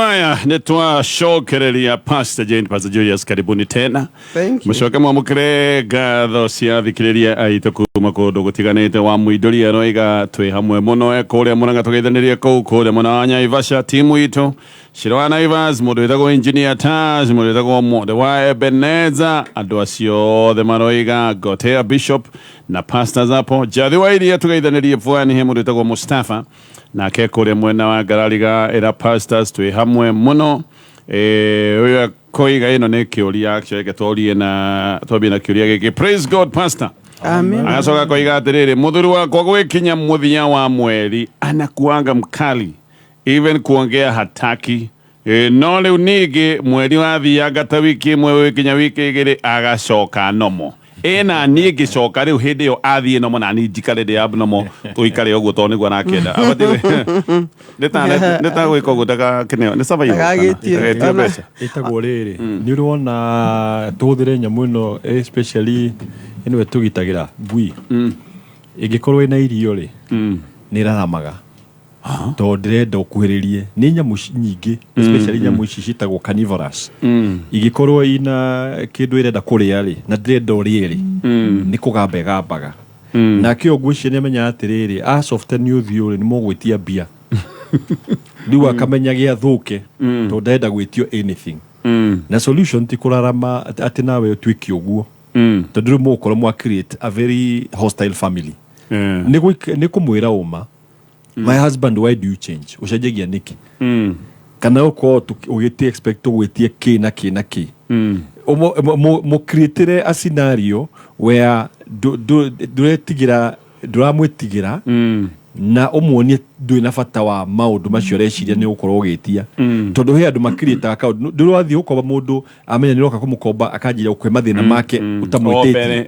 Haya, nitwashokereria Pastor Jane, Pastor Julius, karibuni tena. Thank you. Mushoke mwamukire ngatho cia thikiriria aitũ kuma kũndũ gũtiganĩte wa Muidũria roiga twĩ hamwe mũno kũrĩa Mũrang'a tũgeithanirie kũu kũrĩa mwena wa Naivasha, timu itũ Shiro wa Naivas, mũndũ wĩtagwo Engineer Taz, mũndũ wĩtagwo Mwende wa Ebenezer, andũ acio othe maroiga Gotea Bishop na pastors hapo, Jathi wa Iria tũgeithanirie Pwani, he mũndũ wĩtagwo Mustafa nake kũrĩa mwena wa Garariga era pastors twĩ hamwe mũno. Uyu koiga ino nĩ kĩũria actually tũrie na twambie na kĩũria gĩkĩ. Praise God pastor. Amen. Agacoka koiga atĩrĩrĩ, mũthuri wakwa gwĩkinya mũthia wa mweri anakuanga mkali, even kuongea hataki. No rĩu ningĩ mweri wathianga ta wiki ĩmwe wĩkinya wiki igĩrĩ agacoka nomo. Ena niĩ ngĩcoka rĩu hĩndĩ ĩyo athiĩ nomo na niĩ njikare ndĩ abnomo tũikare ũguo tondũ nĩguo nakenda. Nĩta gwĩka ũguo ndagakĩneo nĩ saba Ndagagĩtio mbeca. Ĩtagwo rĩrĩ nĩ ũrona tũhũthĩre nyamũ ĩno especially ĩno tũgitagĩra ngui ĩngĩkorwo ĩna irio rĩ nĩ ĩraramaga tondũ ndĩrenda ũkuhĩrĩrie. Nĩ nyamũ nyingĩ especially nyamũ ici citagwo carnivorous ingĩkorwo ina kĩndũ ĩrenda kũrĩa rĩ na ndĩrenda ũrĩe rĩ nĩ kũgamba ĩgambaga. Nake ũguo nĩ amenya atĩrĩrĩ asoften ũthiũ rĩ nĩ mũgwĩtia mbia rĩu akamenya gĩathũke tondũ ndĩrenda gwĩtio anything. Na solution ti kũrarama atĩ nawe ũtuĩke ũguo tondũ rĩu mũgũkorwo mwa create a very hostile family. Nĩ kũmwĩra ũma, my husband, why do you change? Ucenjagia niki? Kana uko ugiti expect ugwitie ki na ki na ki. Mo create a scenario where duramwitigira na umuonie ndwina bata wa maundu macio reciria ni ukorwo ugitia tondu he andu makirita account ndurathi ukoba mundu amenya ni roka kumukomba akanjira ukwe mathina make utamwitete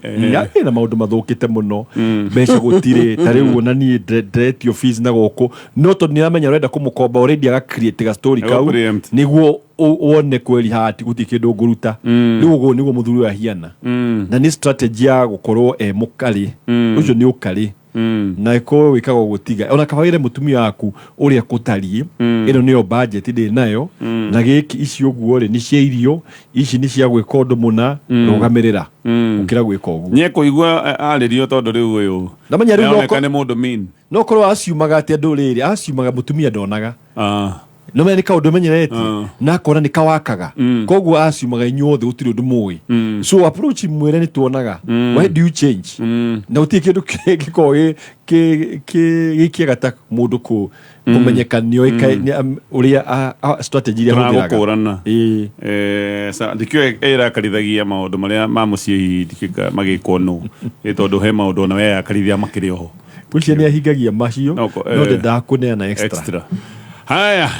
na maundu mathukite muno mbeca gutire tari uona ni direct your fees na goko no tondu ni amenya urenda kumukomba already aga create ga story kau niguo wone kweli hati guti kindu nguruta niguo niguo muthuri wa hiana na ni strategy ya gukorwo mukari ucio ni ukari na iko wikago gutiga ona kabaire mutumia waku uria kutari ino niyo budget ndi nayo na giki ici uguo ri ni cia irio ici ni cia gwika undu muna rugamirira ukira gwika uguo nye kuigua aririo tondu riu uyu ndamenya riu no mundu mean no korwo asiumaga ati andu riri asiumaga mutumia ndonaga no menya kaundu menyerete na kona ni kawakaga koguo asiumaga inyuothe gutiri undu mui so approach mwere ni tuonaga why do you change na utie kindu gikoge kikiega ta mundu kumenyekanio uria strategy ya gukurana sa ndikio era karithagia maundu maria mamucie ndikika magikwo no tondu he maundu na we akarithia makiri oho kucia ni ahingagia macio no ndenda kuneana extra. Haya,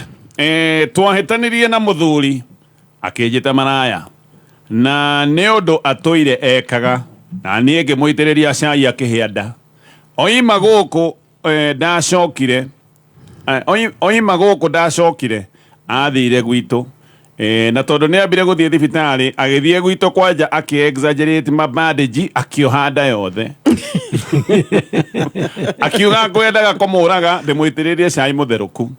twahĩtanirie na mũthuri akĩnjĩta maraya na nĩ ũndũ atũire ekaga na niĩ ngĩmũitĩrĩria cai akĩhĩanda. Oima gũkũ ndacokire athire gwitũ na tondũ nĩ ambire gũthiĩ thibitarĩ agĩthiĩ gwitũ kwanja akĩ-exaggerate mabandage akĩoha nda yothe akiuga ngwendaga kũmũraga ndĩmũitĩrĩrie cai mũtherũku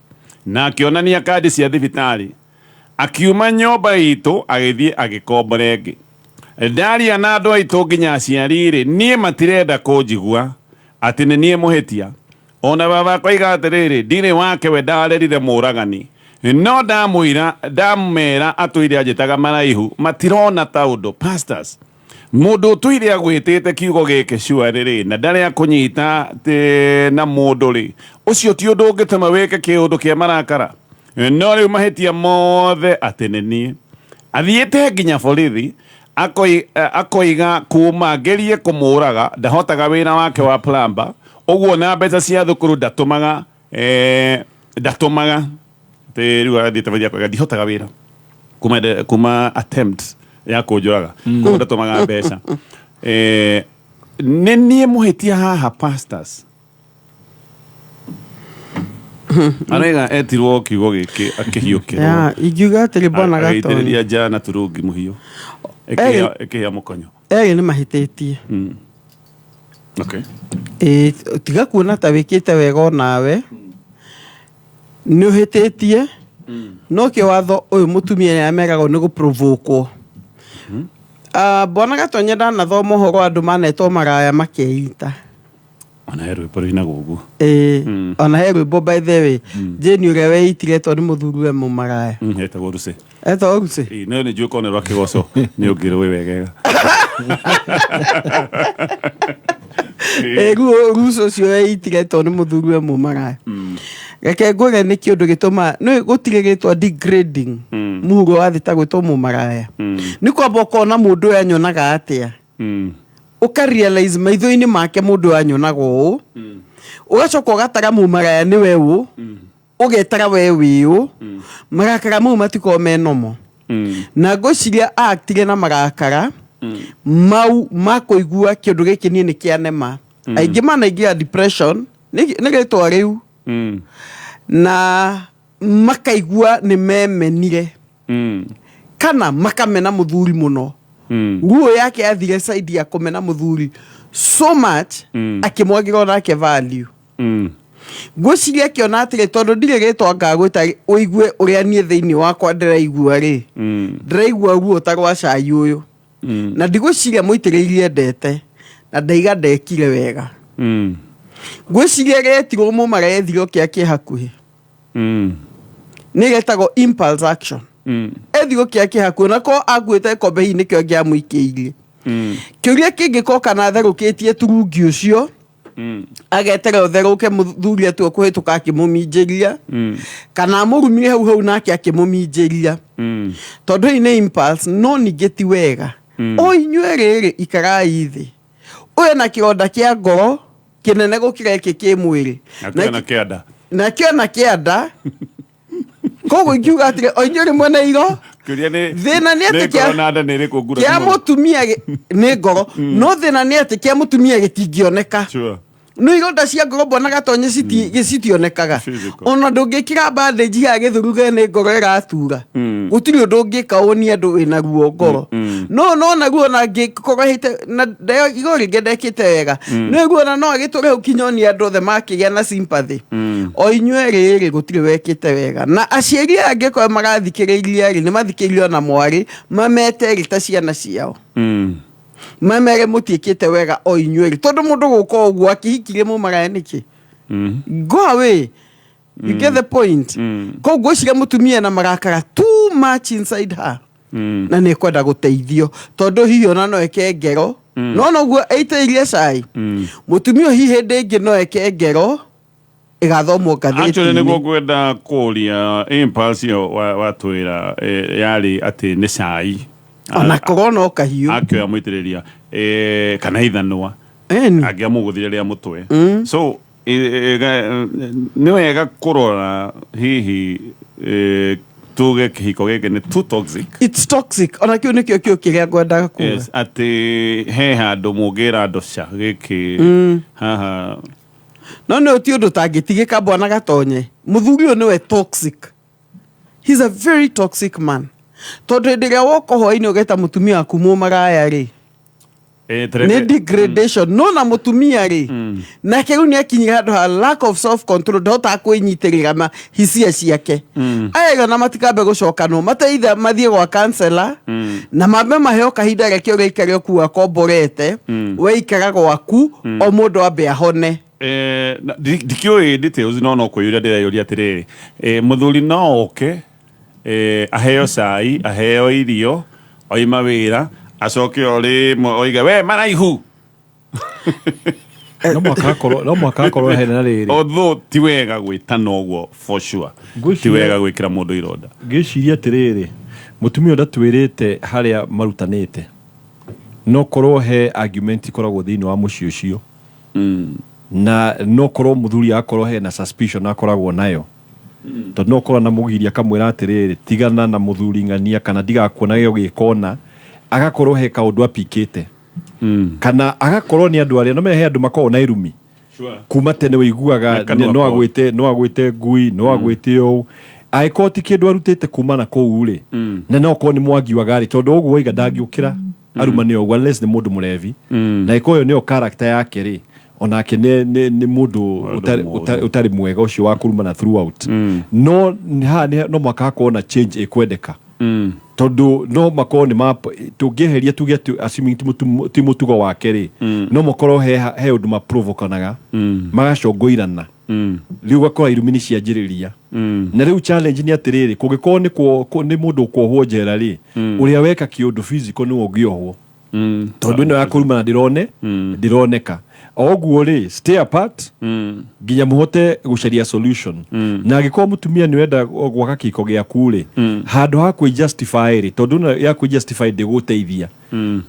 na akĩonania kandi cia thibitarĩ akiuma nyũmba itũ agĩthiĩ agĩkombora ĩngĩ. Ndaria na andũ aitũ nginya aciari rĩ niĩ matirenda kũnjigua atĩ nĩ niĩ mũhĩtia. Ona baba koiga atĩrĩrĩ ndirĩ wake we ndarerire mũragani no ndamwĩra atũire anjĩtaga maraihu matirona ta ũndũ. Pastors, mundu ũtũire agwĩtĩte kiugo gĩkĩ sure rĩ na ndarĩ akũnyita na mũndũ rĩ ũcio ti ũndũ ũngĩtũma wĩke kĩũndũ kĩa marakara. No rĩu mahĩtia mothe atĩ nĩ niĩ. Athiĩte nginya borithi akoiga kuma ngerie kũmũraga ndahotaga wĩra wake wa plumber ũguo na mbeca cia thukuru ndatũmaga rĩu athiĩte borithi akoiga ndihotaga wĩra kuma attempt ya kũnjũraga koguo ndatũmaga mbeca. Nĩ niĩ mũhĩtia haha pastors. Arega etirwo kiugo gĩkĩ akĩhiũkĩrwo ingiuga atĩrĩ bona gatoni agĩitĩrĩria njana turungi mũhiũ ĩkĩhĩa mũkonyo erĩ nĩ mahĩtĩtie. Okay. Tiga kuona ta wĩkĩte wega onawe nĩ ũhĩtĩtie no kä watho å yå må tumia nä ameragwo nä gå provoke bona Gatonye ndanathoma å horo andå manetwo maraya makeita ona he rwä mbo rwä na gå guo ona he rwä mbo by the way Jane å rä a weitiretwo nä må thuri we må maraya etagwo ruce etagwo ruce no nä njå kone rwa kä goco nä å ngä rå wä wegega ruce å cio weitiretwo nä må thuri we må maraya reke ngwä nä kä å ndå gä tå ma nä gå tirä gä two degrading må huro wa thä ta gwä two må maraya nä kwamba å kona må ndå å anyonaga atä a å ka realize maitho-inä make må ndå å anyonaga å å gacoka å gatara må maraya nä we å å getara we wä å marakara mau matikoa me nomo na ngå ciria actire na marakara mau makå igua kä å ndå gä kä niä nä kä anema aingä manaingä depression nä gä twa rä u na makaigua nä memenire kana makamena må thuri må no nguo yake athire saidi ya kå mena må thuri so much akä mwagä ra onake value ngå ciria kä ona atä rä tondå ndirä gä twa ngagwä ta å igue å rä a niä thä inä wakwa ndäraigua rä ndäraigua ruo ta rwa cai å yå na ndigå ciria må itä rä irie ndete na ndaiga ndekire wega ngå ciria getirwo må marethirwo kä a kä hakuhä nä getagwo impulse action ethirwo kä a kä hakuhä nako akuä te kombe-inä kä o ngä amå ikä irie kä å ria kä ngä ko kana therå kä tie turungi å cio agetere å therå ke må thuri atuo kå hä tå ka akä må minjä ria kana må rumire hau hau nake akä må minjä ria tondå ä nä impulse no ningä ti wega o inyuä rä rä ikarai thä å na kä ronda kä a ngoro kä nene gå kä ra kä kä mwä rä na kä ona kä anda koguo ingiuga atä o inyuä rä mwe na iro thä na nä atä kä a må tumia nä ngoro no thä na nä atä kä a må tumia gä tingioneka no ironda cia ngoro mbona Gatonye citionekaga ona ndå ngä kä ra bandage ya gä thuru ge nä ngoro ä ratura gå tirä å ndå ngä ka å ni andå wä na ruo ngoro no naguo na ngä korwo hä te na igå rä ngä ndekä te wega no guo na no agä tå re hau kinya oni andå othe makä gä a na sympathy o inyuä rä rä gå tirä wekä te wega na aciari angä korwo marathikä rä iria rä nä mathikä rie ona mwarä mamete rä ta ciana ciao mamere må tiä te wega o inyuä rä tondå må ndå gå ka å guo akä hikirie må maraya nä kä go away you get the point koguo ciria må tumia na marakara too much inside her na nä kwenda gå teithio tondå hihi ona no eke ngero no noguo eite irie cai må tumia hihi hä ngä no eke ngero ä gathomwo ngathä nä guo ngwenda kå ria impulse watwä ra yarä atä nä cai ona korona o kahiå akioya må itä rä ria kana ithanwa angä amå gå thire rä a må twe so nä wega kå rora hihi tuge kä hiko gä kä nä too toxic it's toxic ona kä u nä kä o kä o kä rä a ngwendaga kuga atä he handå må ngä ra ndoca gä kä haha no nä å ti å ndå tangä tigä ka bwana Gatonye må thuri å yå nä we toxic he's a very toxic man tondå hä ndä ä rä a woka hwainä å geta må tumia waku må maraya rä nä degradation no na må tumia rä nake rä u nä akinyire handå ha lack of self control ndahotaga kwä nyitä rä ra hisia ciake aya na matikambe gå cokanwo mateitha mathiä gwa kansela na mambe maheo kahinda reke å gaikare å kuga komborete weikara gwaku o må ndå ambe ahone ndikä å ä details no no kwä yå ria ndä reyå ria atä rä rä må thuri no oke aheo cai aheo irio oima wä ra acoke o rä oige we maraihu no mwaka akorwo hena rä rä although ti wega gwä tana å guo for sure ti wega gwä kä ra må ndå ironda ngä ciria atä rä rä må tumia å ndatwä rä te harä a marutanä te no korwo he argument ikoragwo thä inä wa må ciĩ å cio na no korwo må thuri akorwo hena suspicion akoragwo nayo tondå no korwo na må giria kamwä ra atä rä rä tigana na må thuri ng'ania kana ndigakuonage å gä kona agakorwo he kaå ndå apikä te kana agakorwo nä andå arä a no mehe andå makorwo na irumi kuma tene wä iguaga no agwä te ngui no agwä te å agä korwo ti kä ndå arutä te kuma na kå u rä na no korwo nä mwangiuaga rä tondå å guo waiga ndangä å kä ra aruma nä å guo unless nä må ndå må revi na ä korwo ä yo nä yo character yake rä onake nĩ mũndũ ũtarĩ mwega ũcio wa kurumana throughout no mwaka hakorwo na change ĩkwendeka tondu no makorwo tũngĩeheria tuge assuming ti mũtugo wake rĩ no makorwo he ũndũ maprovokanaga magacongoirana rĩu gakora irumini cianjĩrĩria na rĩu challenge nĩ atĩrĩrĩ kũngĩkorwo nĩ mũndũ ũkwohwo njera rĩ ũrĩa weka kĩũndũ physical nĩwe ũngĩohwo tondu ĩno ya kurumana ndĩroneka oguo rĩ stay apart nginya mũhote gũcaria solution na angĩkorwo mũtumia nĩ wenda gwaka kĩhiko gĩaku rĩ handũ ha kwĩjustify rĩ tondu ĩno ya kwĩjustify ndĩgũteithia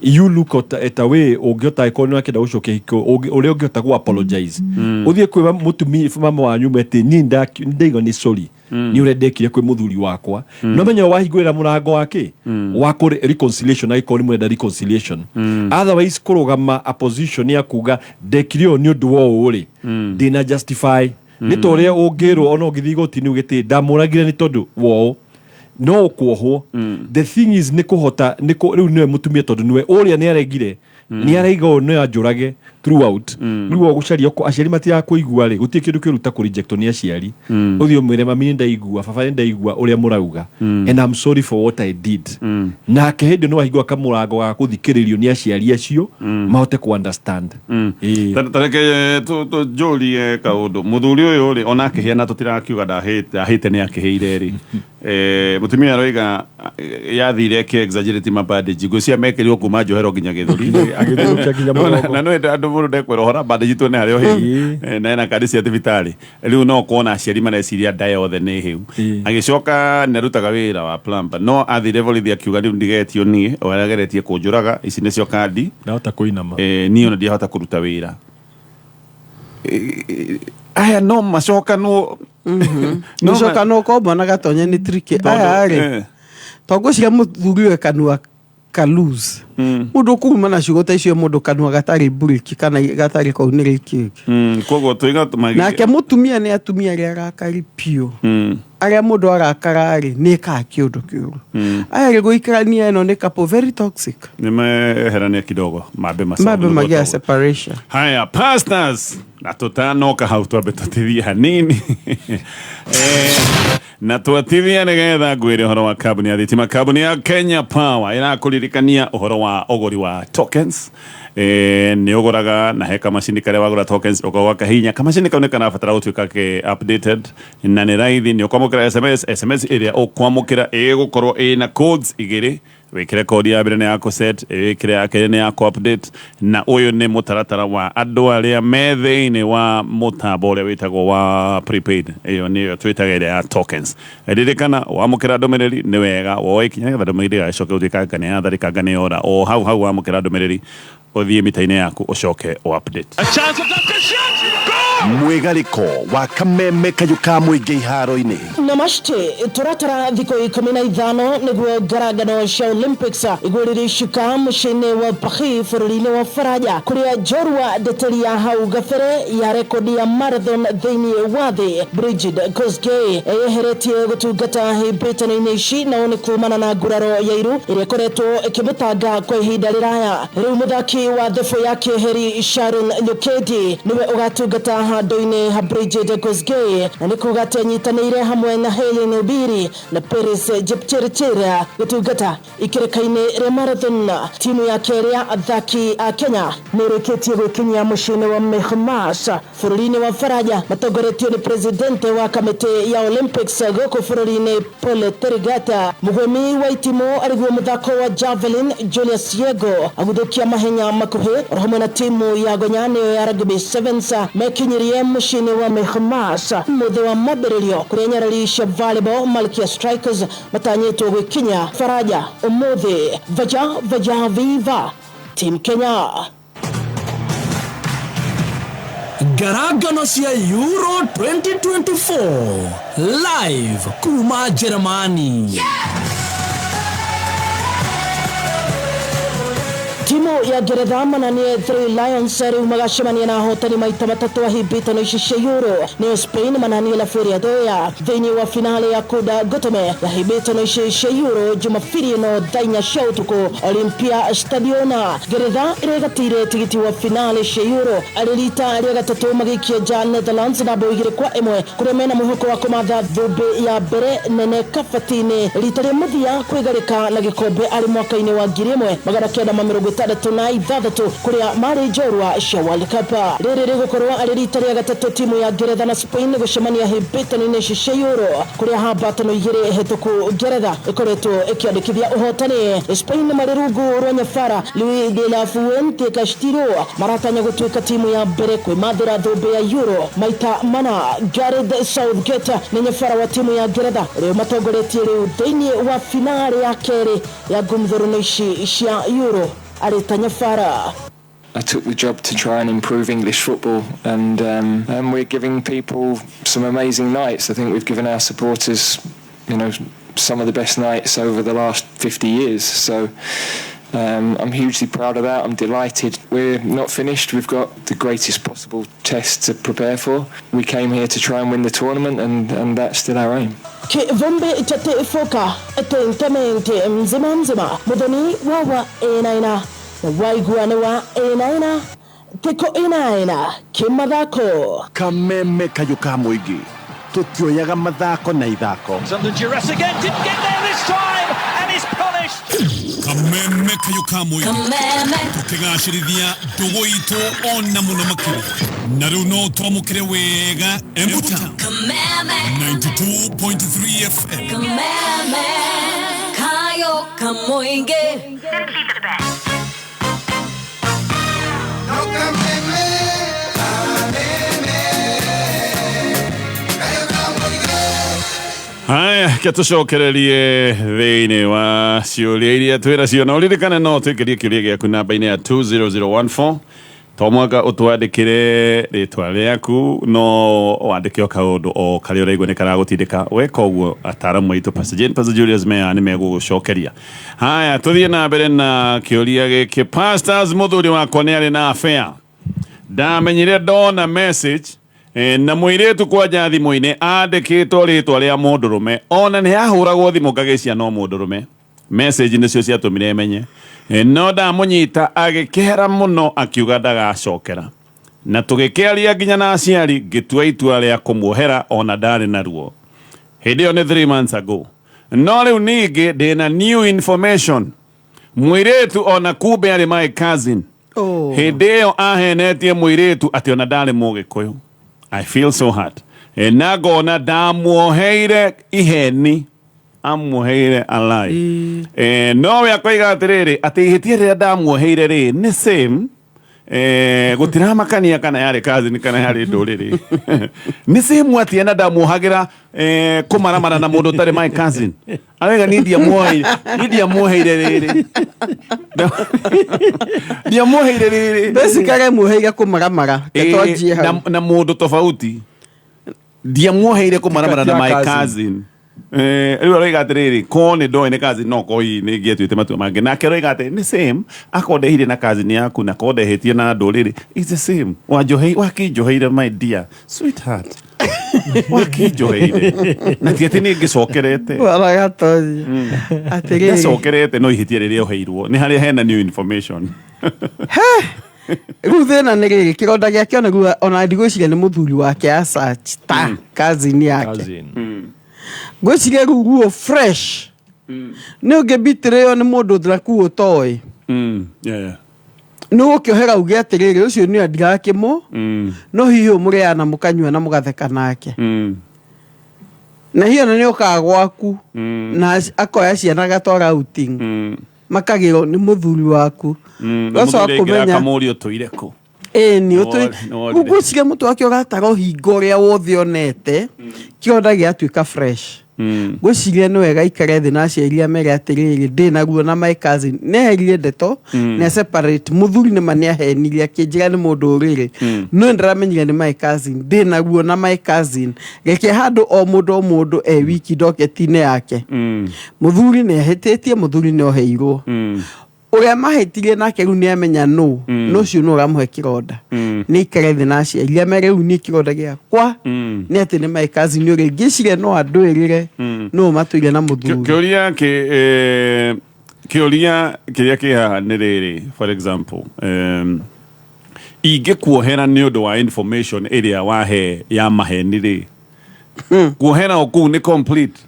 you look at a way ũngĩhota ĩkorwo nĩ wakenda gũcokia hiko ũrĩa ũngĩhota gũ apologize ũthiĩ kwĩ mũtumia mama wanyu mete ndaiga nĩ sorry ni urendekire kwĩ mũthuri wakwa no menya wahingũrĩra mũrango wake wa reconciliation agĩkorwo nĩ mũrenda reconciliation otherwise kũrũgama a position ya kuga ndekire ũũ nĩ ũndũ wa ũũ rĩ ndĩna justify nĩ ta ũrĩa ũngĩrwo ona ũgĩthiĩ igoti-inĩ ũgĩtĩ ndamũragire nĩ tondũ wa ũũ no ũkwohwo the thing is nĩ kũhota rĩu nĩwe mũtumia tondũ nĩwe ũrĩa nĩ aregire nĩ araiga ũũ nĩ anjũrage throughout rĩu gũcaria aciari matirakũigua rĩ gũtirĩ kĩndũ kĩruta kũrejectwo nĩ aciari ũthiĩ ũmwĩre mami nĩ ndaigua baba nĩ ndaigua ũrĩa mũrauga and I'm sorry for what I did nake hĩndĩ no ahingũra kamũrango ga gũthikĩrĩrio nĩ aciari acio mahote kũ understand tareke njũrie kaũndũ mũthuri ũyũ rĩ ona akĩhĩana tũtirakiuga ndahĩte nĩ akĩhĩire rĩ mũtumia aroiga yathire ke exaggerate mabandage ngũcia mekĩrirwo kuma njohero nginya gĩthũri agĩthũkia nginya mũrango na no andũ mũndũ ndekwerohora bandage tu nĩ harĩa hĩ na ena kandi cia thibitarĩ rĩu no kuona aciari mareciria nda yothe nĩ hĩu agĩcoka nĩarutaga wĩra wa plumber no athire borithi akiuga rĩu ndigetio niĩ o arageretie kũnjũraga ici nĩcio kandi ndahota kũinama niĩ ona ndiahota kũruta wĩra aya no macokanwo no kombo na gatonye nĩ tricky aya rĩ tongũcia mũthuri we kanua kalose mundu kuma na ciugo ta icio mundu kanua gatari break kana gatari kaunĩrĩki koguo tũiga nake mũtumia nĩ atumia arĩa arakari piũ arĩa mũndũ arakara rĩ nĩ ka kĩũndũ kĩũru aya rĩ gũikarania ĩno nĩ couple very toxic nimeherania kidogo mambe magia separation haya pastors na tutanoka hau twambe tũtithie hanini na twatithia nĩgetha ngwĩre ũhoro wa kambuni ya thitima kambuni ya Kenya Power ĩrakũririkania ũhoro wa ũgũri wa tokens nĩ ũgũraga na he kamacini karĩa wagũra tokens ũkagũra kahinya kamacini kau nĩ karabatara gũtuĩka ke updated na nĩ raithi nĩ ũkwamũkĩra SMS ĩrĩa ũkwamũkĩra ĩgũkorwo ĩna codes igĩrĩ wĩkĩre kodi ya mbere nĩ ya set wĩkĩre ya kerĩ nĩ ya update na ũyũ nĩ mũtaratara wa andũ arĩa me thĩinĩ wa mũtambo ũrĩa wĩtagwo wa prepaid ĩyo nĩyo twĩtaga ĩrĩa ya tokens ririkana wamũkĩra ndũmĩrĩri nĩ wega woe ikinya nĩgetha ndũmĩrĩri gagĩcoke gũtuĩka nĩ yatharĩkanga nĩ yora o hau wamũkĩra ndũmĩrĩri ũthiĩ mita-inĩ yaku ũcoke o update mwigariko wa kameme kayuka muingi iharo-inĩ namashte turatara thiko 15 nĩguo ngaragano cia Olympics igũrĩrĩcika mũciĩ-inĩ wa Paris bũrũri-inĩ wa Faraja kũrĩa njorua ndeteri ya hau gabere ya rekodi ya marathon thĩinĩ wa thĩ Brigid Kosgei eyeheretie gũtungata hĩmbĩtano-inĩ ici na nĩ kumana na nguraro ya iru ĩrĩa ĩkoretwo ĩkĩmũtanga kwa ihinda rĩraya rĩu mũthaki wa thebũ ya kĩheri Sharon Lukedi nĩwe ũgatungata handũ-inĩ ha Brigid Kosgei na nĩ kuga atĩ anyitanĩire hamwe na Helen Obiri na Paris Jepchirchir gũtungata ikĩrĩka-inĩ rĩa marathon timu ya kerĩ ya athaki a Kenya nĩ ĩrĩkĩtie gwĩkinyia mũciĩ-inĩ wa Mekmas bũrũri-inĩ wa Faraja matongoretio nĩ president wa kamĩtĩ ya Olympics gũkũ bũrũri-inĩ Paul Terigata mũgwĩmi wa itimu arĩguo mũthako wa javelin Julius Yego agũthũkia mahenya makuhĩ o hamwe na timu ya Gonyani ya rugby sevens mekinyirie mũciĩ-inĩ wa Mekmas mũthĩ wa mambĩrĩrio kũrĩa nyarari cia volleyball Malkia Strikers matanyĩtwo gwĩkinya Faraja ũmũthĩ vaja viva Team Kenya. Garagano cia Euro 2024 live kuma Germany. Timu ya Ngeretha mananie Three Lions riu magacemania na hotani maita matatu ahibitano ici cia Euro ni Spain mananie La Furiadoya thiini wa finale ya kuda gotome ahibitano ici cia Euro Jumapili no thainya cia utuku Olympia Stadiona. Ngeretha iregatire tigiti wa finale cia Euro alirita ria gatatu magikia ja Netherlands na bao 2-1 kuria mena muhuko wa kumatha thumbi ya mbere nene kafatini rita ria muthia kwigarika na gikombe ari mwaka-ini wa 1966 kuria mari njorua cia World Cup. Riri rigukorwo ari rita ria gatatu timu ya Ngeretha na Spain gucemania hibitano-ini cia Euro kuria hambatano igiri hituku Ngeretha ikoretwo ikiandikithia uhotani. Spain mari rungu rwa nyabara Luis de la Fuente Castillo maratanya gutuika timu ya mbere kwimathira thumbi ya Euro maita mana. Gareth Southgate ni nyabara wa timu ya Ngeretha riu matongoretie riu thiini wa finale ya keri ya ngumthurano ici cia Euro ari ta nyabara. I took the job to try and improve English football, and we're giving people some amazing nights. I think we've given our supporters, some of the best nights over the last 50 years. So I'm hugely proud of that. I'm delighted. We're not finished. We've got the greatest possible test to prepare for. We came here to try and win the tournament, and that's still our aim. Vombe itate foka atentamente mzima mudoni wawa enaina waiguane wa enaina teko enaina kimathako kameme kayuka muigi tutioyaga mathako na ithako. Something Jurassic again didn't get there this time and he's polished. Kameme kayuka muigi tukigashirithia ndugu itu ona muno makiri na riu no twamukire wega Embuta 92.3 FM Kameme kayuka muigi simply for the best. Haya, tucokererie thiini wa ciuria iria twira cio na uririkane no twikirie kiuria giaku namba-ini ya 20014 to mwaka utwandikire ritwa riaku no wandike o kaundu o karia uraigua ni karagutindika weka uguo ataramu aitu Pastor Jane, Pastor Julius Meya ni megugucokeria. Haya, tuthie na mbere na kiuria giki. Pastors muthuri wakwa ni ari na affair ndamenyire ndona message na muiretu kwaja thimu-ini andikitwo ritwa ria mundurume ona ni ahuragwo thimu ngagicia no mundurume. Message nicio ciatumire menye no ndamunyita agikehera muno akiuga ndagacokera na tugikiaria nginya na aciari ngitua itua ria kumuohera ona ndari naruo. Hindi yo ni 3 months ago. No riu ningi ndina new information. Muiretu ona kumbe ari my cousin. Hindi yo ahenetie muiretu ati ona ndari mugikuyu. I feel so hard. Na ngona ndamuoheire iheni amuoheire alai. No we akoiga atiriri ati ihitie ria ndamuoheire ri ni same gutiramakania kana yari cousin kana yari nduriri ni same ati ena ndamuohagira kumaramara na mundu tari my cousin arega ni ndia muoheire riri ndia muoheire riri basically muoheire kumaramara ketojie na mundu tofauti ndia muoheire kumaramara na my cousin. Riu araiga atiriri kone ndo ene cousin no koi ni ngietwite matua mange nake araiga ati ni same akondeheire na cousin yaku na kondehetie na nduriri it's the same wakijoheire my dear sweetheart wakijoheire na tiati ni ngicokerete wala gatoji atiriri ngicokerete no ihitie riria uheirwo ni hari hena new information. Riu thina ni giki kironda giake ona ndigwiciria ni muthuri wake asearch ta cousin yake gwiciria riu ruo fresh ni ungebitire yo ni mundu thraku utoi no ukiohera uge atiriri ucio ni andigakimo no hiyo muriana mukanywa na mugatheka nake na hiyo ni ukagwaku na akoya ciana gatwara outing makagiro ni muthuri waku goso akumenya kamuri utuire ku ni ugwiciria mutu wake ugatara hingo ria wothe onete kionda giatuika fresh gwiciria ni wega ikare thi na aciaria mere atiriri ndina guo na my cousin neherire ndeto ne separate muthuri ni mania henirie akinjira ni mundu uriri no ndiramenyire ni my cousin ndina guo na my cousin geke handu o mundu wiki docket-ine yake muthuri ni hetitie muthuri ni oheirwo uria mahetirie nake riu ni amenya no cio no ramuhe kironda ni kerethi na aciari mere riu ni kironda giakwa ni ati ni mai kazi ni uri ngicire no andu erire no matuire na muthuri kiuria kiria kiha ni riri for example ingekuohera ni undu wa information iria wahe ya maheni ri kuohera oku ni complete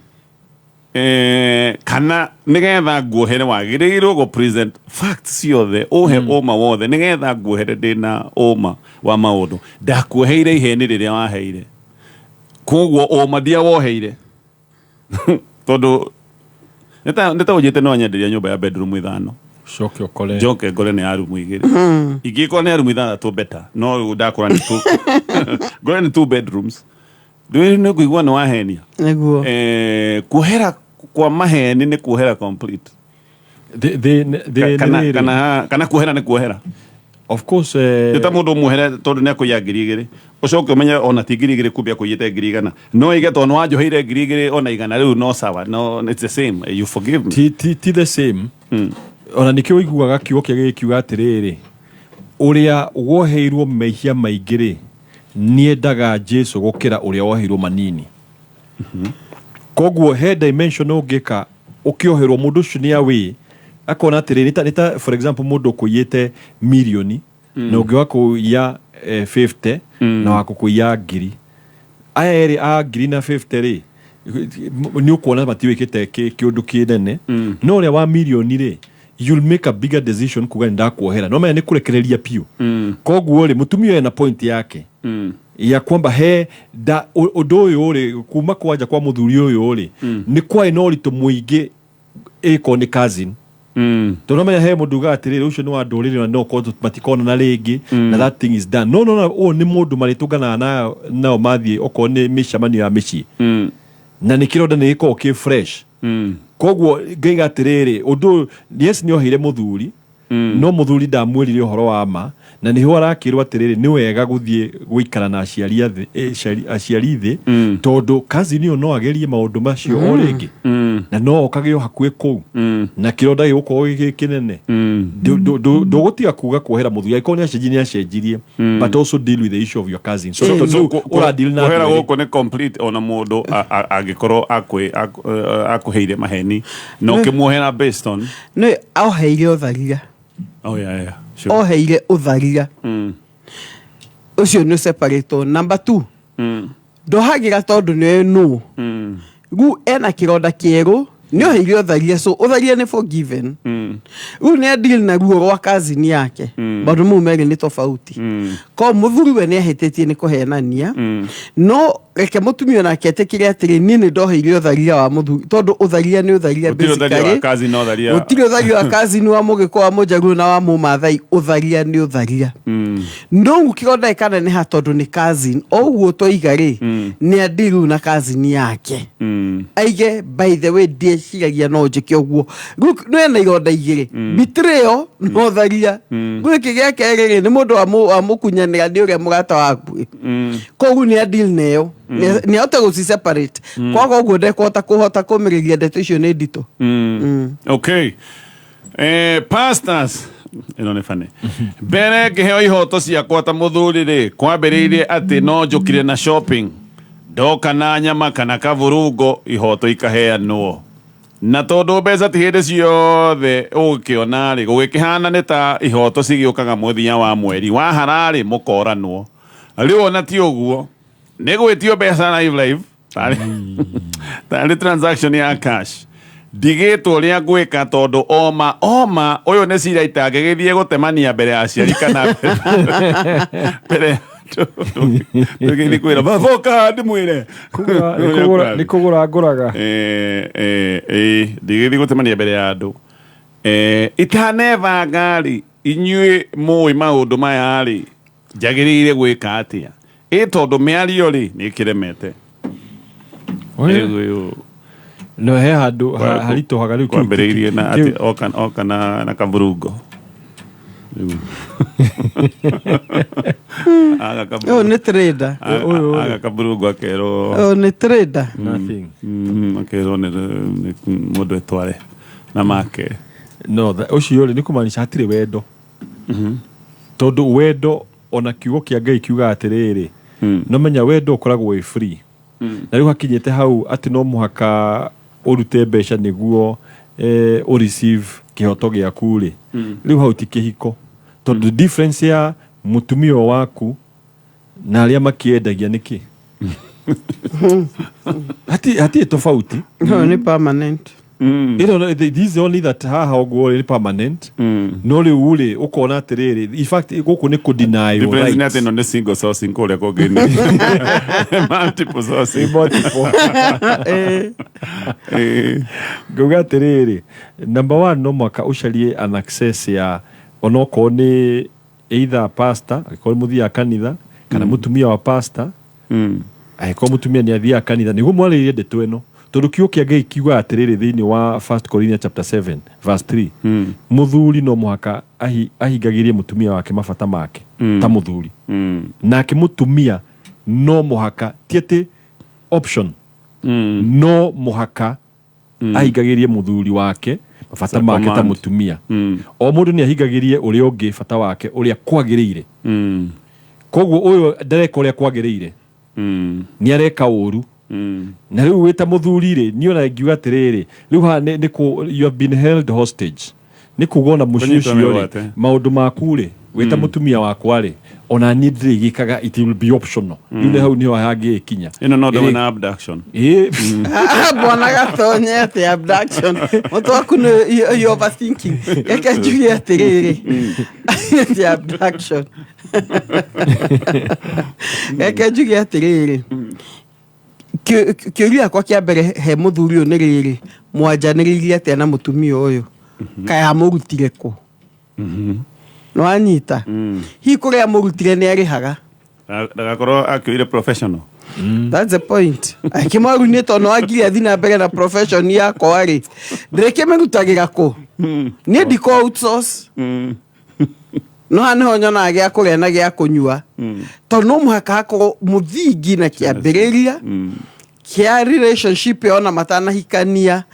kana nigetha nguohere wagirirwo go present facts ciothe uhe uma wothe nigetha nguohere ndina uma wa maundu ndakuoheire iheni riria waheire koguo uma dia woheire tondu nita ujite no nyenderia nyumba ya bedroom 5 shoke okole joke ngore ni arumu igiri igiko ni arumu 3 better no ndakora ni tu ngore ni 2 bedrooms ndio ni kuigua no wahenia niguo kuhera kwa maheni ni kuhera complete kana kuhera ni kuhera of course ta mundu muhere tondu ne kuya ngiri ucoke umenya ona ti ngiri kubia kuyite ngiri igana no ige tondu wanjoheire ngiri ona igana riu no sawa no it's the same you forgive me ti the same ona nikio iguaga kiugo kiagikiuga atiriri uria woheirwo mehia maingiri niendaga Jesu gukira uria woheirwo manini koguo he dimension ungika ukioherwo mundu ucio ni awi akona atiriri nita for example mundu kuyite milioni na ungiwa kuya 50 na wakukuya ngiri aya eri a ngiri na 50 ri ni ukuona matiwikite kiundu kinene no uria wa milioni ri you'll make a bigger decision kuga ndakuohera no menya ni kurekereria piu koguo ri mutumio ena point yake ya kwamba he da undu uyu ri kuma kwanja kwa muthuri uyu ri ni kwa no ritu muingi iko ni cousin tonomenya he mundu atiriri ucio ni wa nduriri na no ko matikona na ringi na that thing is done no ni mundu maritungana nao mathie oko ni mishamanio ya mici na ni kironda ni iko ki fresh koguo ngaiga atiriri undu yes ni ohire muthuri no muthuri ndamwirire uhoro wa ma na niho arakirwa atiriri ni wega guthie guikara na aciari thi tondu cousin yo no agerie maundu macio o ringi na no okagio hakue ku na kironda giguko gikinene ndugutia kuga kuohera muthuri iko ni acenjirie but also deal with the issue of your cousin so ora deal na kuohera guko ni complete ona mundu agikorwo akuheire maheni no kimuohera based on no auheire utharia yeah sure oheire utharia ucio no separate number 2 ndohagira tondu ni no gu ena kironda kieru ni oheire utharia so utharia ni forgiven gu ni deal na ruo rwa cousin yake bado mumeri ni tofauti ko muthuri we ni ahetetie ni kuhenania no reke mutumio na ketekire atiri ni ndoheire utharia wa muthuri tondu utharia ni utharia basically cousin no utharia utiri utharia wa cousin wa mugiko wa mujaru na wa mumathai utharia ni utharia ndongu kironda ikana ni hatondu ni cousin oguo toigari ni adiru na cousin yake aige by the way shiragia no njike oguo no ena ironda igiri betrayal no utharia gwiki giake riri ni mundu amukunyanira ni uria mugata waku koguo ni deal neyo ni auto go separate kwa oguo ndekota kuhota kumiriria ndeto icio ni ndito okay pastors ino ne fane bere ngiheo ihoto ciakwa ta muthuri ri kwambiriirie ati no njukire na shopping ndoka na nyama kana kavurungo ihoto ikaheanwo na tondu mbeca ti hindi ciothe ukiona ri gugikihana ni ta ihoto cigiukaga muthia wa mweri wa harari mukoranwo riu ona ti uguo ni gwitio mbeca live tari transaction ya cash digitwo ria gwika tondu oma uyu ni cira itange githie gutemania mbere ya aciari kana mbere ni kwira baboka ndimwire ni kugura nguraga digithie gutemania mbere ya andu itaneva ngari inyue mui maundu maya ri njagirire gwika atia tondu miario ri ni kiremete no he handu harito hagariu kwambiriirie na ati oka na kamburungo oh ni trader aga kamburungo akero ni trader nothing akero ne mundu etware na make no ucio ri ni kumanisha hatire wendo tondu wendo ona kiugo kia Ngai kiuga atiriri no menya wendo ukoragwo wi free na riu hakinyete hau ati no muhaka urute mbeca niguo o receive kihoto giaku ri riu hau ti kihiko tondu difference ya mutumia waku na aria makiendagia niki hati tofauti no ni permanent you know this only that how go is permanent no le ule ukona atiriri in fact guku ni ku deny your right rights no ne single source nkole ko gini multiple source guga atiriri number 1 no mwaka ucarie an access ya onoko ni either pastor ko muthia kanitha kana mutumia wa pastor ko mutumia ni athia kanitha niguo mwaririe ndeto eno tondu kiugo kia Ngai kiuga atiriri thiini wa 1 Corinthians chapter 7 verse 3 muthuri no muhaka ahingagirie mutumia wake mabata make ta muthuri nake mutumia no muhaka tiete option no muhaka ahingagirie muthuri wake mabata make ta mutumia o mundu ni ahingagirie uria ungi bata wake uria kwagirire koguo uyu ndareka uria kwagirire ni areka uru na riu wita muthuri ri ni ona ngiuga atiriri riu ha ni you have been held hostage ni kugona muciucio ri maundu maku ri wita mutumia wakwa ri ona ni ndiri gikaga it will be optional riu ni hau ni ho hangi kinya ino no ndo na abduction bwana gatonye ati abduction mutu waku you overthinking yake njugi atiriri ati abduction yake njugi atiriri kiuria kwa kia mbere he muthuri uyu ni riri mwanjaniririe atia na mutumia uyu kai amurutire ku no anyita hi kuria amurutire ni arihaga ndagakorwo akiire professional that's the point akimaru ni to no agiri athi na mbere na profession yakwa ri ndireke merutagira ku ni ndiko outsource no hane honyo na gya kuria na gya kunyua to no muhaka hako muthingi na kiambiriria kia relationship yona matana hikania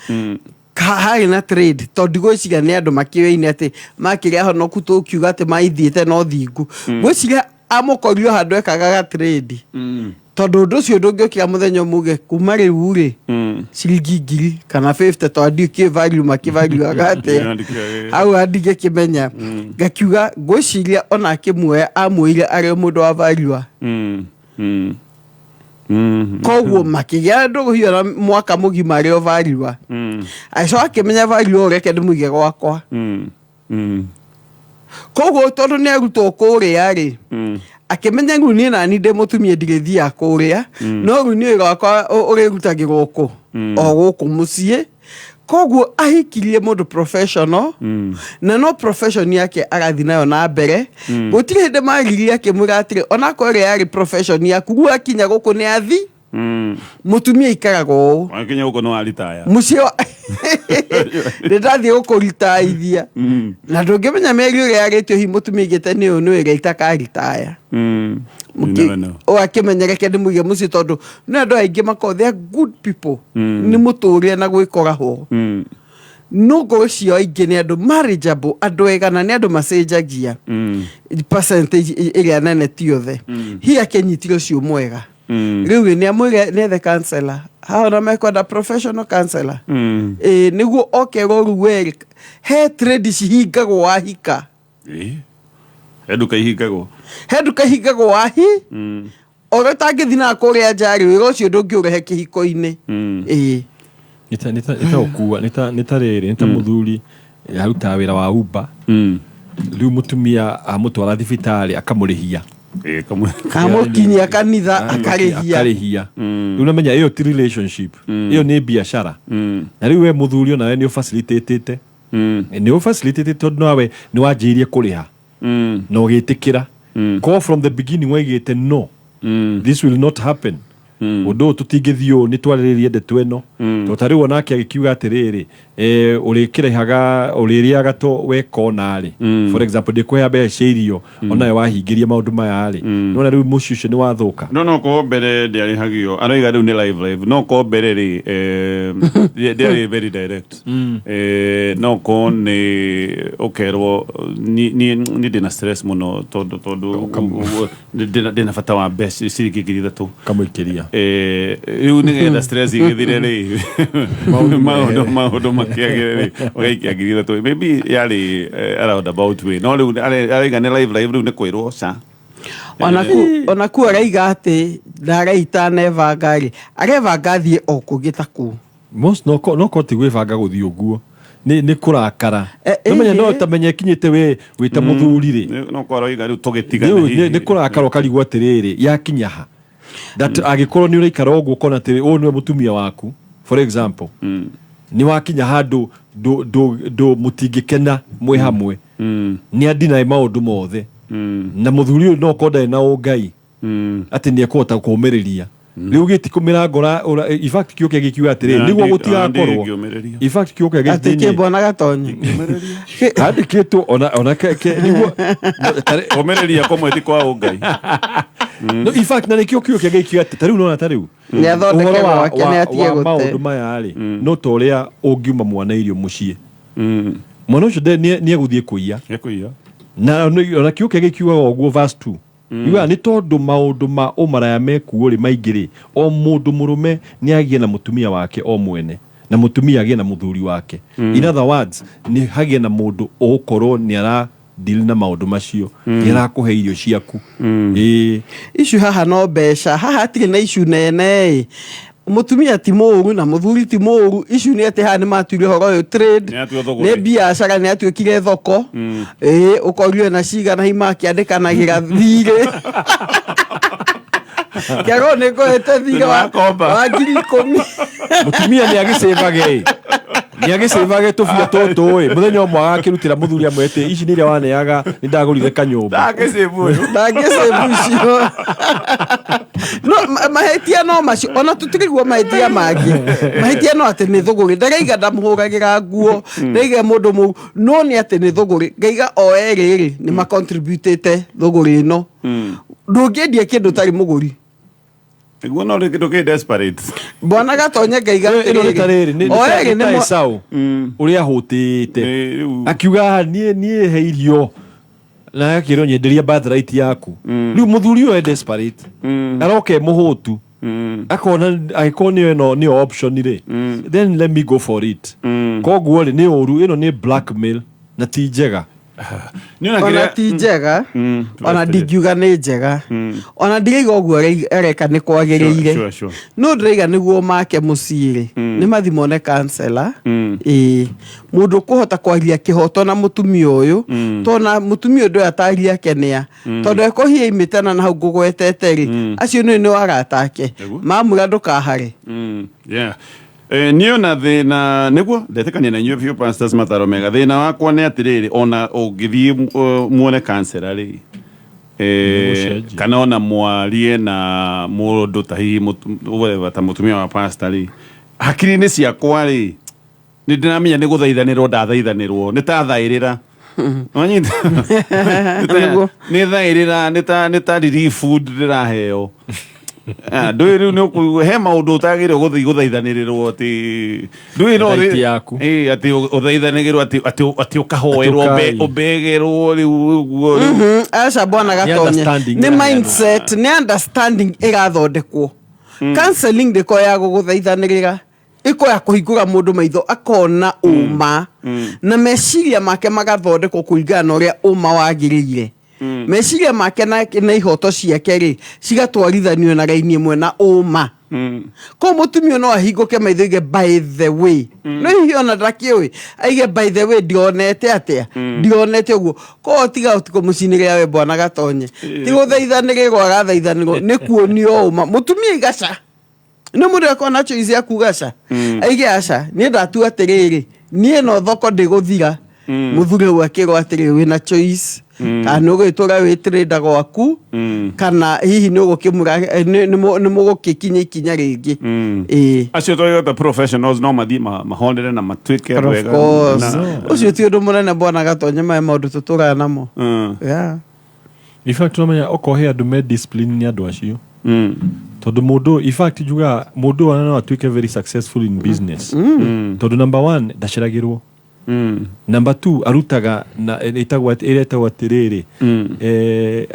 hari na trade to digociga ni andu makiweine ati makiria ho no kutukiuga ati maithiete no thingu gwiciria amukorio handu ekaga trade tondu undu ucio ndungiukira muthenya muge kuma riu ri ciringi 1000 kana 50 to andikie value makivalue agate au andige kimenya ngakiuga gwiciria ona akimwe amuire ari mundu wa value koguo makigia ndugu hiyo na mwaka mugima ri value aiso akimenya value reke ndimuige gwakwa koguo tondu ni aruto kuria ri akimenya ngu ni na ni de mutumie ndigithia kuria no ru ni gwakwa urigutagirwo ku o guku mucie koguo ahikirie mundu professional na no profession yake arathi nayo na mbere gutire hinde magirie akimura atire ona ko ri ari profession yaku gu akinya guku ni athi mutumia ikarago akinya guku no alitaya mucio ndathi guku ritaithia na ndungimenya meri uri agetio hi mutumia igete ni unu ira itaka ritaya o akimenyereke ndimuge muci tondu ni andu aingi mako they are good people ni muturia na gwikora ho no go cio aingi ni andu marriageable andu egana ni andu macenjagia percentage area nene tiothe hi akenyitire cio mwega riu ni amwire ni the counselor how na make a professional counselor niguo okego ruwe he trade cihingagwo wahika Heduka hingagwo wahi oro tangithi na kuria njari wira ucio ndungiurehe kihiko-ini nita ukua nita riri nita muthuri aruta wira wa Uber riu mutumia amutwara thibitari akamurihia kamukinyia kanitha akarihia riu namenya iyo ti relationship iyo ni biashara na riu we muthuri ona we ni facilitate ni facilitate tondu nawe ni wanjirie kuriha no gitikira call from the beginning wegete no this will not happen undu tutingithio ni twariririe ndeto eno to tari wonake agikiuga atiriri urikirehaga uririaga to wekona ri for example ndikuhe mbeca irio ona wahingiria maundu maya ri nona riu muci ucio ni wathuka no ko mbere ndiarihagio aroiga riu ni live no ko mbere ri they very direct no ko ni ukerwo ni ndina stress muno tondu ndina fata wa mbeca ciriki ithatu kamuikiria riu ni getha stress igithire ri maundu makiagire ri ogaikia ngiri ithatu maybe yari around about way no riu araiga ni live riu ni kwirwo sa onaku araiga ati ndaraita neva ngari areva ngathie okugita ku most no ko tigwivanga guthii uguo ni kurakara nomenya no tamenya kinyite we wita muthuri ri no ko aroiga riu tugitigana ni kurakara ukarigwo atiriri yakinyaha that agikorwo ni uraikara oguo kona atiri o niwe mutumia waku for example ni wakinya handu do mutingikena mwe hamwe ni adina maundu mothe na muthuri uyu no konda na ungai ati ni ekota kumiriria riu giti kumira ngora in fact kioke gikiuga atiri niguo gutigakorwo in fact kioke giti ati kibona gatonye hadi kitu ona ke niguo kumiriria komwe ti kwa ungai no in fact na nikio kioke gikiuga ati tariu no tariu ni athondeke wake ni atie gute maundu maya ri no toria ungiuma mwana irio mucie mwana ucio ni eguthie kuiya na ona kiuke gikiuga oguo verse 2 iwa ni tondu maundu ma umaraya meku ri maingiri o mundu murume ni agie na mutumia wake o mwene na mutumia agie na muthuri wake in other words ni hagie na mundu ukorwo ni ara deal na maundu macio ni ara kuhe irio ciaku issue haha no mbeca haha atire na issue nene mutumia ti moru na muthuri ti moru issue ni ati ha ni matuire horo yo trade ne biashara ni atuikire thoko ukorio na ciga na hima kiandikanagira thire kiaro ne ko ete thire wa 10,000 mutumia ni agisevage ni agisevage tufia toto muthenya umwe agakirutira muthuri amwete ici ni ria waneaga ni ndagurire kanyumba ndagisevu cio no mahetia no macio ona tutirigwo mahetia mangi mahetia no ati ni thuguri ndagaiga ndamuhuragira nguo ndaiga mundu mu no ni ati ni thuguri ngaiga o eriri ni ma contributete thuguri no ndungiendia kindu tari muguri iguo no ri kindu ki desperate bwana gatonye ngaiga ni Esau uria hutite akiuga ni heirio na akiro nyenderia birthright yaku riu muthuri uyu desperate aroke muhutu akona icon no ni option ri then let me go for it koguo ri ni uru ino ni blackmail na ti njega ona ti njega ona ndingiuga ni njega ona ndiraiga uguo areka ni kwagiriire no ndiraiga niguo make muciiri ni mathi mone counselor mundu kuhota kwaria kihoto na mutumia uyu tona mutumia ndu ataria kenia tondu ekohia imitana na hau ngugwetete ri acio ni wagatake mamura ndukahare niyo na thina niguo ndetekania na inyuĩ biũ Pastors Mataro Mega thina wakwa nĩ atirĩrĩ ona ũngĩthiĩ muone kansela rĩ kana ona mwarie na mũndũ ta hihi ta mũtumia wa pastor rĩ hakiri-inĩ ciakwa rĩ nĩ ndĩramenya nĩ gũthaithanĩrwo ndathaithanĩrwo nĩ ta thaĩrĩra nĩ thaĩrĩra nĩ ta relief food ndĩraheo ndui riu no he maundu utagire guthii guthaithanĩrĩrwo ati ndui no ati uthaithanĩrĩrwo ati ukahoerwo ubegerwo riu uguo aca bwana gatonye ni mindset ni understanding igathondekwo counseling ndiko ya guthaithanĩrĩra iko ya kuhingura mundu maitho akona uma na meciria make magathondekwo kuringana na uria uma wagiriire meciria make na ihoto ciake ri cigatwarithanio na raini imwe na uma ko mutumio no ahinguke maitho ige by the way no hiona ndakiwe aige by the way ndionete atia ndionete uguo ko tiga utiko mucinire we bwana gatonye tigo thaithanire agathaithanirwo ni kuonio uma mutumia igaca no mundu akona choice ya kugaca aige aca ni ndatu atiriri nie no thoko ndiguthira muthuri wake ro atiriri wina choice kana nä å gå itå ra wä trä gwaku kana hihi nä å gå kä må nä må gå kä kinya ikinya rä ngä acio tå professionals no mathi mahondere na matuä ke wega å cio ti å ndå må nene Bwana Gatonye maä maå ndå tå tå raga namo in fact tũramenya okorwo he andũ me discipline nĩ andũ acio tondũ mũndũ in fact juga mũndũ wana no atuĩke very successful in business tondũ number 1 ndaceragĩrwo number 2 arutaga na ĩretagwo atĩrĩrĩ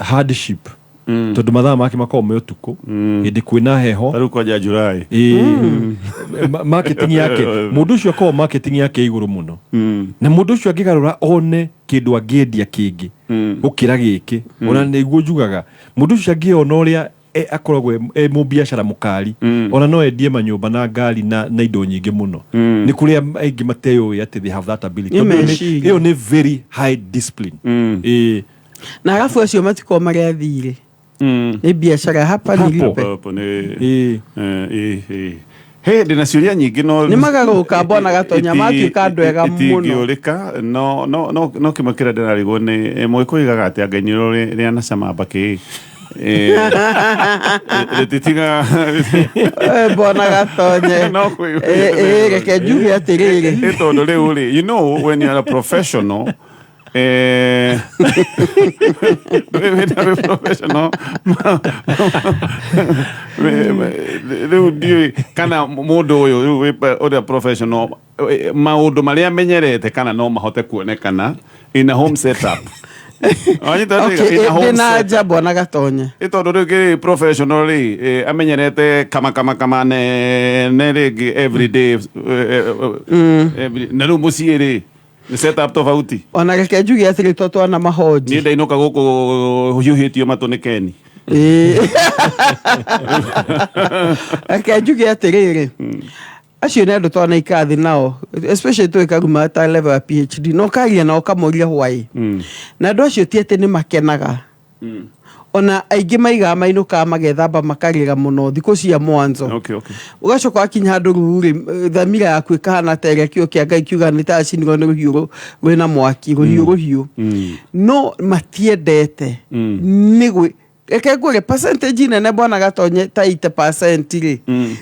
hardship tondũ mathaa make makorwo me ũtukũ hĩndĩ kwĩna heho tarĩu kwanja July marketing yake mũndũ ũcio akorwo marketing yake igũrũ mũno na mũndũ ũcio angĩgarũra one kĩndũ angĩendia kĩngĩ gũkĩra gĩkĩ ona nĩguo njugaga mũndũ ũcio angĩona ũrĩa akoragwo mũbiacara mũkari ona no endie manyũmba na ngari na indo nyingĩ mũno nĩ kũrĩa aingĩ mateyũĩ atĩ they have that ability ĩyo nĩ very high discipline na arabu acio matiko marĩ athirĩ nĩ biacara hapa nilipe he ndĩ na ciũria nyingĩ no nĩ magarũrũka Bwana Gatonye matuĩka andũ ega mũno itingĩũrĩka no kĩmwe kĩrĩa ndĩrarigwo nĩ mũgĩkũigaga atĩ angainĩro rĩa na cama mbakĩ retitiga Bwana Gatonye reke njuge atĩrĩrĩ tondũ rĩu rĩ you know when you are a professional professional kana mũndũ ũyũ ũrĩa professional maũndũ marĩa amenyerete kana no mahote kuonekana in a home setup na nja Bwana Gatonye tondũ rĩu kĩ professional rĩ amenyerete kama ne rĩngĩ everyday na rĩu mũciĩ rĩ ni setup tofauti ona reke njuge atĩrĩ twana mahoji niĩ ndainũka gũkũ hiũhĩtio matũ nĩ Keni reke njuge atĩrĩrĩ acio nĩ andũ twana ikathi nao especially tũ ikaruma ta level ya PhD no karia nao kamoria why na andũ acio ti atĩ nĩ makenaga ona aingĩ maiga mainũka magethamba makarĩra mũno thikũ cia mwanzo ũgacoka akinya handũ rĩu thamira yaku ĩkahana ta ĩrĩa kĩo kĩa Ngai kiuga nĩ ta acinirwo nĩ rũhiũ rwĩna mwaki rũhiũ no matiendete nĩ reke ngũre percentage nene Bwana Gatonye ta 80% rĩ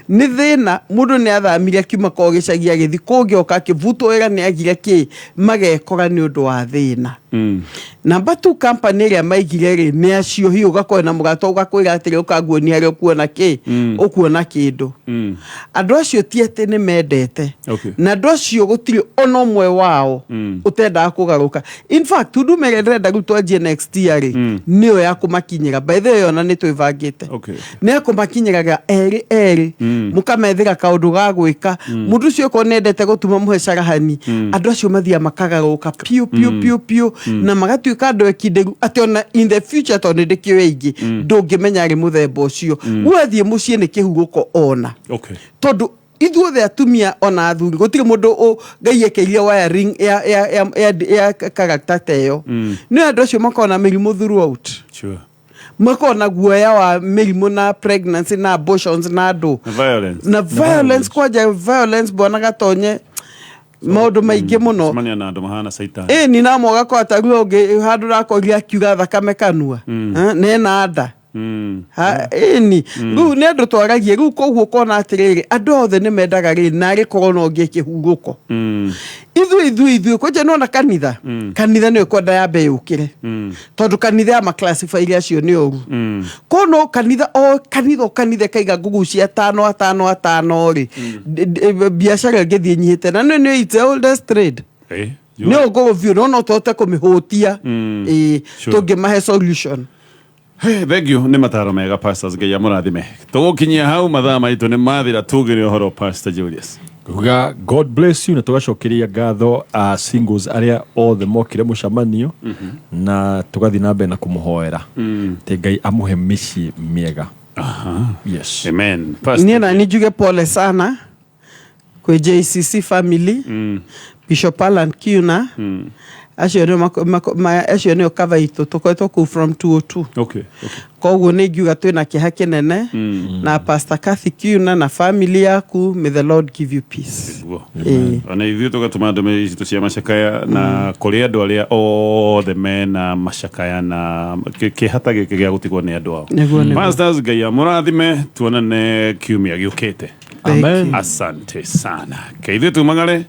nĩ thĩna mũndũ nĩ athamire kiuma kwa gĩcagi agĩthi kũngĩoka akĩvutwo wĩra nĩ agire kĩ magekora nĩ ũndũ wa thĩna number 2 company ĩrĩa maigire rĩ nĩ acio hiũ ũgakorwo na mũgato ũgakwĩra atĩrĩ ũkanguonia harĩa ũkuona kĩ ũkuona kĩndũ andũ acio ti atĩ nĩ mendete na andũ acio gũtirĩ ona ũmwe wao ũtendaga kũgarũka in fact Tudumere ndĩrenda rĩu twanjie next year rĩ nĩyo ya kũmakinyĩra by the way ona nĩ twĩbangĩte nĩ kũmakinyĩraga erĩ mũkamethĩra kaũndũ ga gwĩka mũndũ ũcio ũkorwo nĩendete gũtuma mũhe carahani andũ acio mathiaga makagarũka piu na magatuĩka andũ ekindĩru atĩ ona in the future tondũ ndĩkĩoe aingĩ ndũngĩmenya arĩ mũthemba ũcio wathiĩ mũciĩ nĩ kĩhurũko ona tondũ ithuothe atumia ona athuri gũtirĩ mũndũ Ngai ekĩire wiring ya character ta ĩyo nĩ andũ acio makona mĩrimũ throughout makona guoya wa mĩrimũ na pregnancy na abortions na andũ na violence kwanja violence Bwana Gatonye maũndũ maingĩ mũno mania na andũ mahana saitani ni na moga kwa taruo ũngĩ handũ rakoria akiuga thakame kanua nena nda ni rĩu nĩ andũ twaragie rĩu koguo kona atĩrĩrĩ andũ othe nĩ mendaga rĩ narĩ korwo no ngĩ kĩhurũko ithuĩ kwanja nona kanitha nĩ kwenda yambe yũkĩre tondũ kanitha ya maclassify iria acio nĩ ũru kono kanitha kaiga ngugu cia 5 rĩ biacara ngĩthiĩ nyihĩte na nĩ it's the oldest trade nĩ ũgũgũ biũ no tũhote kũmĩhũtia tũngĩmahe solution thank you nĩ mataro mega pastors Ngai amũrathime tũgũkinyia hau mathaa maitũ nĩ mathira tugĩre ũhoro Pastor Julius kuga God bless you na tugacokeria ngatho singles arĩa othe mokire mũcemanio na tugathi na mbere na kũmũhoera te Ngai amũhe mĩciĩ mĩega yes amen niĩ na njuge pole sana kwĩ JCC family Bishop Alan Kiuna acio nä kava itå tå koretwo kå from 202 koguo nä ngiuga twä na kä ha kä nene na Pastor Kathy Kiuna na family yaku, may the Lord give you peace. Ona ithuĩ tũgatũma ndũmĩrĩri citũ cia macakaya na kũrĩ andũ arĩa othe mena macakaya na kĩhata gĩkĩ gĩa gũtigwo nĩ andũ ao. Pastors, Ngai amũrathime, tuonane kiumia gĩũkĩte. Amen. Asante sana. Ke ithuĩ tumagare